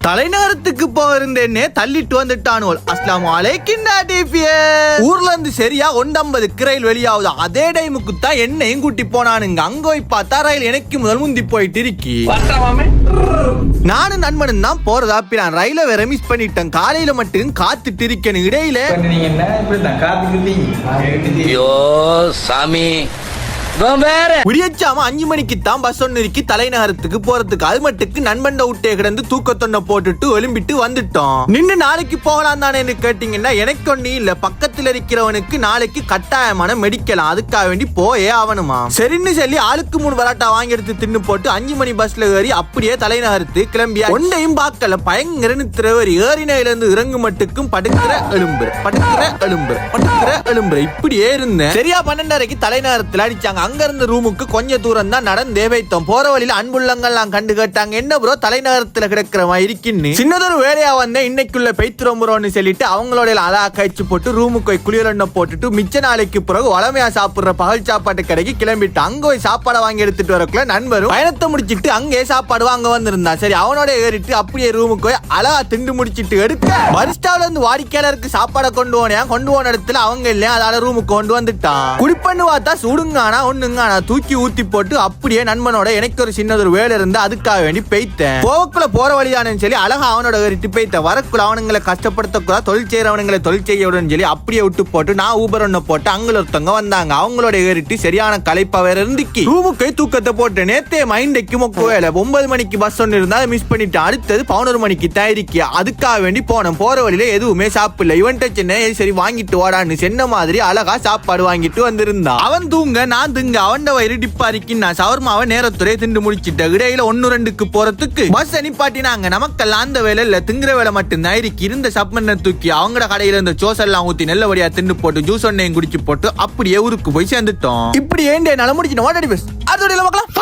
தலைநகரத்துக்கு போயிருந்தேன்னே தள்ளிட்டு வந்துட்டானோல். அஸ்ஸலாமு அலைக்கும் டாடிஃபியர். ஊர்ல இருந்து சரியா 150 ரயில் வெளியாகுது. அதே டைமுக்கு தான் என்னையும் கூட்டி போனானுங்க. அங்க போய் பார்த்தா ரயில் எனக்கு முதல் முந்தி போயிட்டு இருக்கி. நானும் நண்பனும் தான் போறதா பிளான். ரயில வேற மிஸ் பண்ணிட்டேன். காலையில மட்டும் காத்துட்டு இருக்கேன். இடையில சாமி விடியச்சாம 5 மணிக்கு தான் பஸ் ஒன்னு இருக்கு தலைநகரத்துக்கு போறதுக்கு. அது மட்டுக்கு நண்பன் விட்டே கிடந்து தூக்கத்தொன்ன போட்டுட்டு எழும்பிட்டு வந்துட்டோம். நின்று நாளைக்கு போகலாம் தானே கேட்டீங்கன்னா எனக்கு ஒண்ணு இல்ல. பக்கத்துல இருக்கிறவனுக்கு நாளைக்கு கட்டாயமான மெடிக்கலாம். அதுக்காக வேண்டி போயே ஆகணுமா. சரின்னு சொல்லி ஆளுக்கு 3 பராட்டா வாங்கி எடுத்து தின்னு போட்டு 5 மணி பஸ்ல ஏறி அப்படியே தலைநகரத்து கிளம்பியா. ஒன்றையும் பார்க்கல. பயங்கர நித்திரவரி. ஏறினையில இருந்து இறங்கு மட்டுக்கும் படுக்கிற எலும்புற படுக்கிற எலும்புற படுக்கிற எலும்புற இப்படியே இருந்தேன். சரியா 12:30க்கு தலைநகரத்துல அடிச்சாங்க. அங்க இருந்த ரூமுக்கு கொஞ்ச தூரம் தான் நடந்தே வைத்தோம். போற வழியில அன்புள்ளங்கள் நான் கண்டு கேட்டாங்க, என்ன ப்ரோ தலைநகரத்துல கிடக்கிற மாதிரி இருக்குன்னு. சின்னதொரு வேலையா வந்தேன். இன்னைக்குள்ள பெய்த்துறோம் ப்ரோன்னு சொல்லிட்டு அவங்களோட அழகா கழிச்சு போட்டு ரூமுக்கு போய் குளிரெண்ண போட்டுட்டு மிச்ச நாளைக்கு பிறகு வளமையா சாப்பிடுற பகல் சாப்பாட்டு கடைக்கு கிளம்பிட்டு அங்க போய் சாப்பாடை வாங்கி எடுத்துட்டு வரக்குள்ள நண்பரும் பயணத்தை முடிச்சிட்டு அங்கே சாப்பாடு வாங்க வந்திருந்தான். சரி அவனோட ஏறிட்டு அப்படியே ரூமுக்கு போய் அழகா திண்டு முடிச்சிட்டு எடுக்க பரிஸ்டாவில இருந்து வாடிக்கையாளருக்கு சாப்பாடை கொண்டு போன இடத்துல அவங்க இல்லையா, அதால ரூமுக்கு கொண்டு வந்துட்டான். குடிப்பண்ணு பார்த்தா சுடுங்கானா தூக்கி ஊத்தி போட்டு அப்படியே நண்பனோட எனக்கு ஒரு சின்னதொரு வேலை இருந்தா அதுக்காக வேண்டி பெய்த்தேன். போவக்குள்ள போற வழிதானு சொல்லி அழகா அவனோட ஏறிட்டு பெய்த்தேன். வரக்குள்ள அவனுங்களை கஷ்டப்படுத்தக்கூடாது, தொழில் செய்யறவனுங்களை தொழில் செய்ய விடுன்னு சொல்லி அப்படியே விட்டு போட்டு நான் ஊபர் ஒண்ணு போட்டு அங்க ஒருத்தவங்க வந்தாங்க. அவங்களோட ஏறிட்டு சரியான களைப்பா வேற இருந்துக்கி ரூமுக்கு தூக்கத்தை போட்டு நேத்தே மைண்டைக்கு மொக்கவேல. 9 மணிக்கு பஸ் ஒன்னு இருந்தா மிஸ் பண்ணிட்டு அடுத்தது 11 மணிக்கு தயாரிக்க அதுக்காக வேண்டி போனோம். போற வழியில எதுவுமே சாப்பிடல. இவன்ட்ட சின்ன சரி வாங்கிட்டு வாடான்னு சென்ன மாதிரி அழகா சாப்பாடு வாங்கிட்டு வந்திருந்தான். அவன் தூங்க நான் தூங்க அவன் வயிறு டிப்பா இருக்கி நான் சவர்மாவை நேரத்துறையை திண்டு முடிச்சிட்டேன். இடையில 1-2க்கு போறதுக்கு பஸ் அனுப்பாட்டினாங்க. நமக்கெல்லாம் அந்த வேலை இல்ல, திங்குற வேலை மட்டும்தான் இருக்கு. இருந்த சப்மண்ண தூக்கி அவங்களோட கடையில இருந்த ஜோஸ் எல்லாம் ஊத்தி நல்லபடியா திண்டு போட்டு ஜூஸ் ஒன்னையும் குடிச்சு போட்டு அப்படியே ஊருக்கு போய் சேர்ந்துட்டோம். இப்படி ஏண்டே நல முடிச்சுட்டு அதோட பார்க்கலாம்.